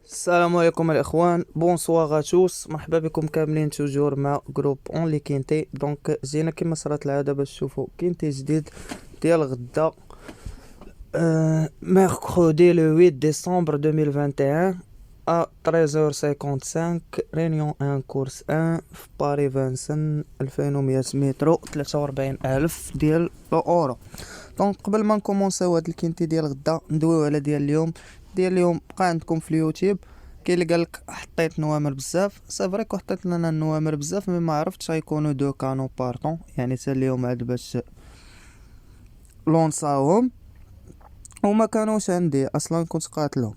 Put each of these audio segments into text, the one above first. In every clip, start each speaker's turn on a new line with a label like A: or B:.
A: السلام عليكم الاخوان، بونسوار اتوس، مرحبا بكم كاملين توجور مع جروب اونلي كينتي. دونك جينا كما صارت العاده باش تشوفوا كينتي جديد ديال غدا. mercredi le 8 décembre 2021 à 13h55. réunion 1 course 1 في باري فانسن 2100 مترو 43000 ديال الاورو. دونك قبل ما نكومونسيو هاد الكينتي ديال غدا ندويو على ديال اليوم بقى عندكم في اليوتيوب. كاين اللي قالك حطيت نوامر بزاف، سي فري كو حطيت لنا النوامر بزاف، مي ما عرفتش غيكونوا دو كانو بارطون، يعني حتى اليوم عاد باش لونصاوهم وما كانوش عندي اصلا، كنت قاتلهم.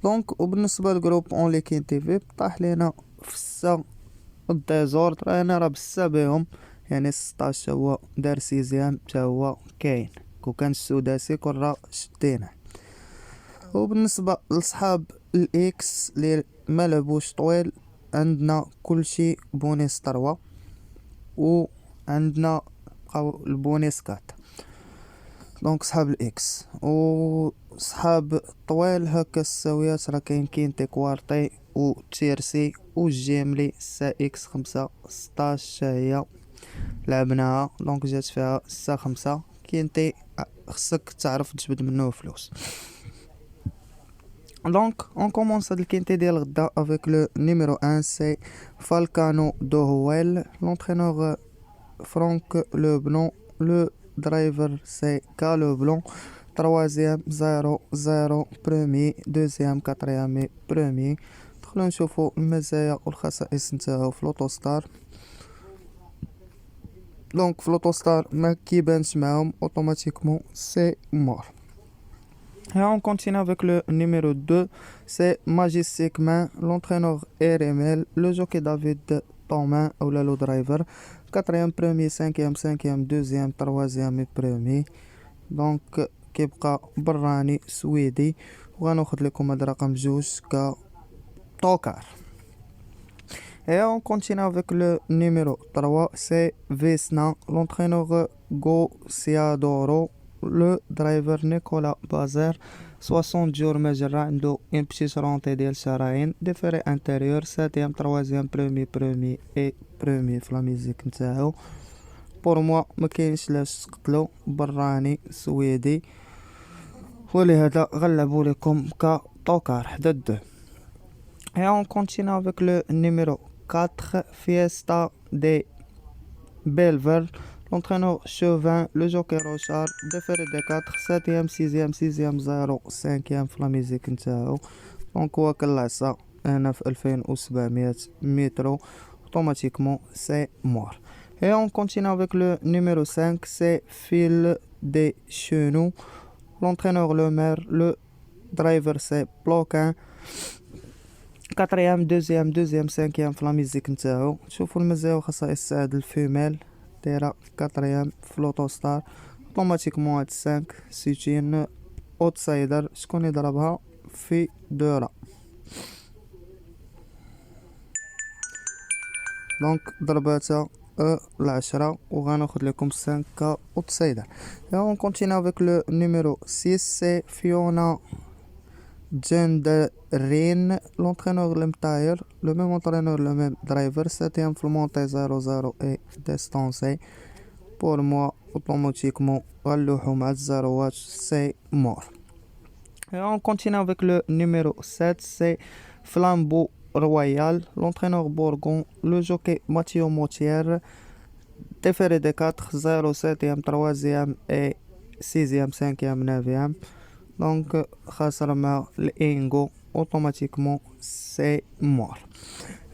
A: دونك وبالنسبه للجروب اونلي كين تي في طاح لينا في السا الديزورد، رانا راه بسا بهم، يعني 16 هو دار سيزيام تا هو كاين، كون كان السداسي كون راه شدينه. وبالنسبه لصحاب الاكس اللي ما لعبوش طويل، عندنا كلشي بونيس 3 وعندنا بقاو البونيس 4. دونك صحاب الاكس وصحاب طويل هكا الساويات راه كاين كينتي كوارتي و تيرسي و جيملي سا اكس 5 16 هي لعبناها، دونك جات فيها سا 5. كينتي خصك تعرف تجبد منه فلوس. Donc, on commence avec le quintet de l'Arda avec le numéro 1, c'est Falcano Dohouel, l'entraîneur Franck Leblanc, le driver c'est K Leblanc, troisième 0-0, premier, deuxième, quatrième et premier. دخلوا نشوفوا المزايا والخصائص نتاعو في لوتوستار. دونك في لوتوستار ما كيبانش معاهم اوتوماتيكمون سي مور. Et on continue avec le numéro 2, c'est Majestic Man, l'entraîneur RML, le jockey David Thomas ou le driver, quatrième, premier, cinquième, deuxième, troisième et premier. Donc كيبقى براني سويدي، وغناخد لكم هاد الرقم جوج كتوكار. Et on continue avec le numéro 3, c'est Vesna, l'entraîneur Gociadoro, le driver Nicolas Bazer. 60 jours مجرى عنده ان بتيت رونتي ديال شرايين ديفيري انتيريور، ساتيام تروازيام برومي اي برومي في لا ميزيك نتاعو. بور موا ما كاينش لاش تقتلو، براني سويدي، ولهذا غنلعبو لكم كطوكار حدا الدو. Et on continue avec le numéro 4, Fiesta de Belver, l'entraîneur Chauvin, le jockey Rochard, déféré des 4, 7e, 6e, 0, 5e في لا ميزيك نتاعو. دونك هو كالعصا هنا في 2700 مترو، automatiquement c'est mort. Et on continue avec le numéro 5, c'est Phil de Chenou, l'entraîneur Le Maire, le driver c'est Ploquin. quatrième, deuxième, cinquième في لا ميزيك نتاعو. شوفوا المزايا وخصائص سعد الفيميل دايره كاتريام في لوتوستار، اوتوماتيكمون هاد 5 سيتين اوتسايدر، شكون يضربها في دورة. دونك ضرباتها العشرة وغناخد لكم 5 كاوتسايدر. Et on continue avec le numéro 6, c'est Fiona Genderin, l'entraîneur Lemtayer, le même entraîneur, le même driver, 7e في المونتي 0-0 et distancé. Pour moi, automatiquement, غنلوحو مع الزاروات c'est mort. Et on continue avec le numéro 7, c'est Flambeau Royal, l'entraîneur Bourgon, le jockey Mathieu Motier, déféré des 4, 0, 7e, 3e et 6e, 5e, 9e. Donc خسر مع الانغو، automatiquement c'est mort.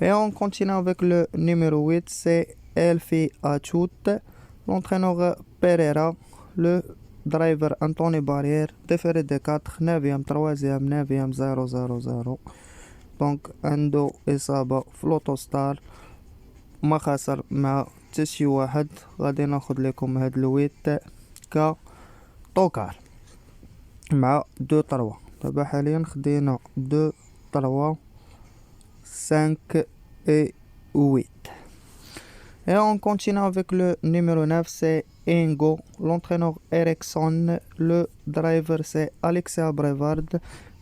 A: Et on continue avec le numéro 8, c'est Elfi Achut, l'entraîneur Pereira, le driver Anthony Barrière, déféré des 4, 9e, 3e, 9e, 0-0-0. donc عنده إصابة في لوتوستار، ما خسر مع حتى شي واحد. غادي ناخد لكم هاد الويت كطوكار مع 2-3. دابا حاليا خدينا 2-3 5 et 8. Et on continue avec le numéro 9, c'est Ingo, l'entraîneur Ericsson, le driver c'est Alexia Brevard,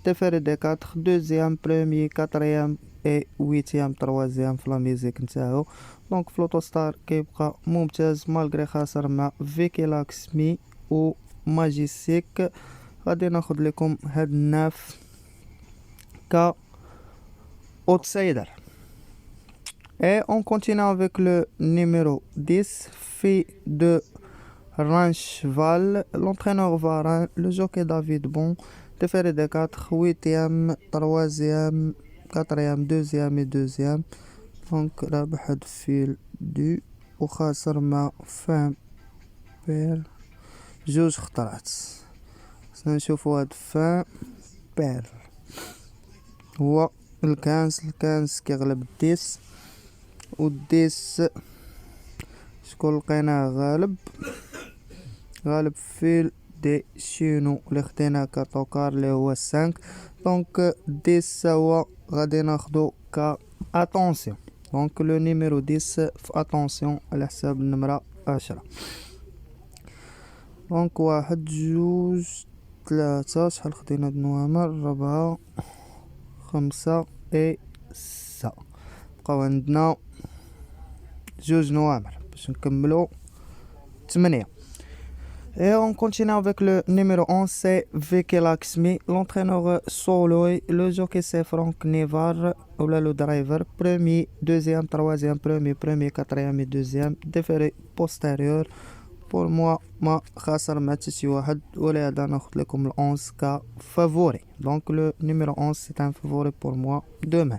A: différé des 4 deuxième premier quatrième et huitième troisième في لا ميوزيك نتاعو. دونك فلوتوستار كيبقى ممتاز مالغري خاسر مع فيكي لاكسمي و ماجيسيك. غادي ناخد لكم هاد الناف ك outsider. Et on continue avec le numéro 10, fille de Rancheval, l'entraîneur Varin, le jockey David Bon, déféré des 4, 8e, 3e, 4e, 2e et 2e. Donc, رابح هاد الفيل دو وخاسر مع فان بير جوج خطرات. نشوفو هاد فان بير هو الكانس كيغلب الديس، والديس شكون لقيناه غالب فيل دي شينو اللي خديناه كطوكار اللي هو 5. دونك 10 هو غادي ناخدو ك اتونسيون. دونك لو نيميرو 10 في اتونسيون على حساب النمرة 10. دونك 1 2 3 شحال خدينا د نوامر 4 5 et 6. بقاو عندنا جوج نوامر باش نكملو 8. Et on continue avec le numéro 11, c'est Vicky Laxmi, l'entraîneur Soloy, le jockey c'est Franck Nevar, ou le driver, premier, deuxième, troisième, premier, quatrième et deuxième, déféré postérieur. Pour moi, ma خاسر مع تشي واحد ولهذا ناخد لكم ال 11 ك favori. Donc le numéro 11 c'est un favori pour moi demain.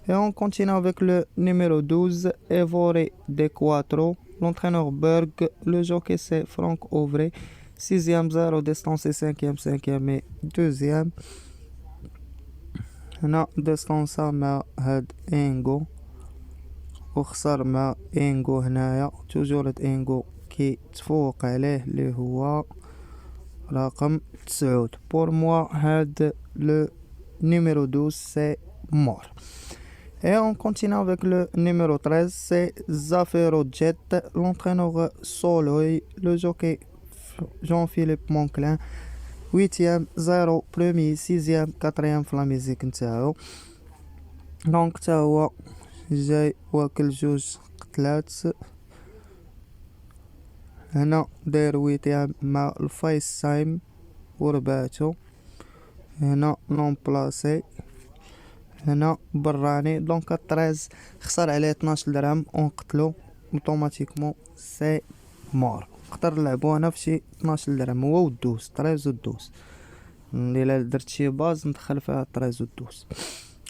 A: Et on continue avec le numéro 12, Evore De Quattro, l'entraîneur Berg, le jockey c'est Franck Auvray, 6e 0 distance 5e et 2e. هنا distance مع هاد إنغو وخسر مع إنغو هنايا توجور إنغو كي تفوق عليه اللي هو رقم 9. pour moi هاد le numéro 12 c'est mort. Et on continue avec le numéro 13, c'est Zafiro Jet, l'entraîneur Soloy, le jockey Jean-Philippe Monclin, 8e 0 premier 6e 4e في لا ميزيك نتاعو. دونك تا هو جاي واكل جوج قتلات. هنا داير 8 مع الفايس تايم ورباتو. هنا نون بلاسي. هنا براني. دونك 13 خسر عليه 12 درهم ونقتلو اوتوماتيكمون سي مور. نقدر نلعبو انا فشي 12 درهم هو والدوس 13 والدوس. الا درت شي باز ندخل فيها 13 والدوس.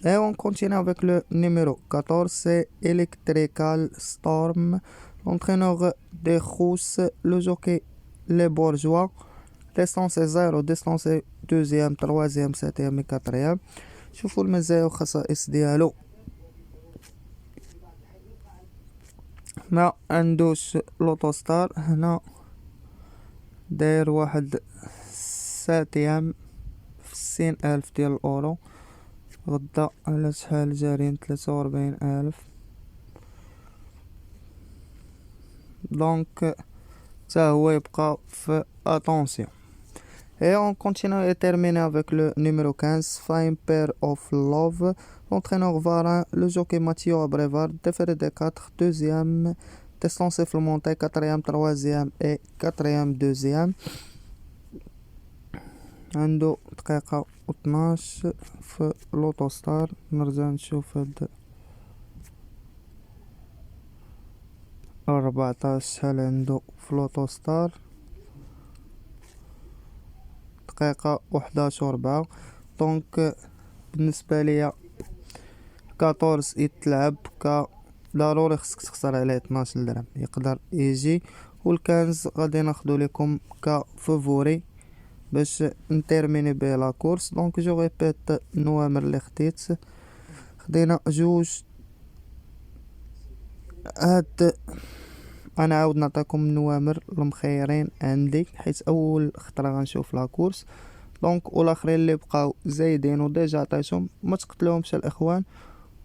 A: Et on continue avec le numéro 14, c'est Electrical Storm, l'entraîneur des Rousses, le jockey Les Bourgeois, distance 0, distance 2e, 3e, 7e et 4e. شوفوا المزايا والخصائص ديالو. ما عندوش لوتوستار. هنا داير واحد 7 في 60,000 ديال الأورو. غدا على شحال جارين 43,000. دونك تا هو يبقى في attention. Et on continue et termine avec le numéro 15, Fine Pair of Love, l'entraîneur Varin, le jockey Mathieu Abrevard, déféré des 4, deuxième, distance supplémentaire 4e, 3e et 4e, 2e. عنده دقيقة 12 في لوتوستار. نرجع نشوف هاد 14 شحال عنده في لوتوستار. دقيقة 11 و4. دونك بالنسبة ليا 14 يتلعب ك ضروري خصك تخسر عليه 12 درهم يقدر يجي. والكنز غادي ناخدو لكم كفافوري باش نتيرميني بيه لا كورس. دونك جو ريبيت النوامر اللي خدينا جوج. هاد انا عاود نعطيكم النوامر المخيرين عندي حيت اول خطره غنشوف لا كورس. دونك والاخرين اللي بقاو زايدين وديجا عطيتهم ما تقتلوهمش الاخوان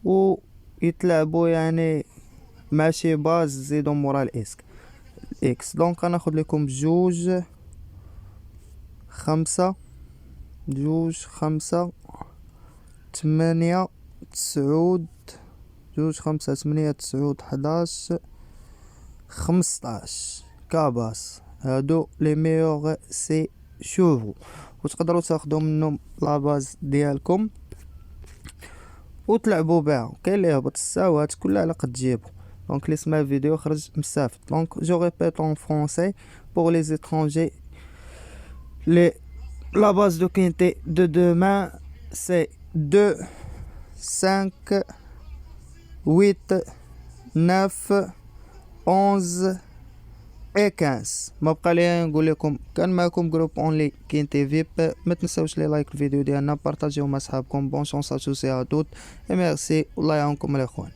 A: ويتلعبوا يعني مع شي باز زيدوا مورا الاكس. دونك غناخد لكم جوج 5 جوج 5 8 9 جوج 5 8 9 11 15 كاباس. هادو لي ميور سي شوفو، وتقدروا تاخدو منهم لاباز ديالكم وتلعبوا بها. كاين اللي يهبط الساوات كلها على قد جيبو. دونك اللي سمع الفيديو خرج مسافت. دونك جو ريبيت en français pour les étrangers. La base de quintet de demain c'est 2 5 8 9 11 et 15. ما بقى لي نقول لكم كان معكم جروب اونلي كينتي فيب. ما تنساوش لي لايك الفيديو ديالنا، بارطاجيو مع صحابكم. بون شونس ا توس اي ا توت، اي ميرسي والله يعاونكم الاخوان.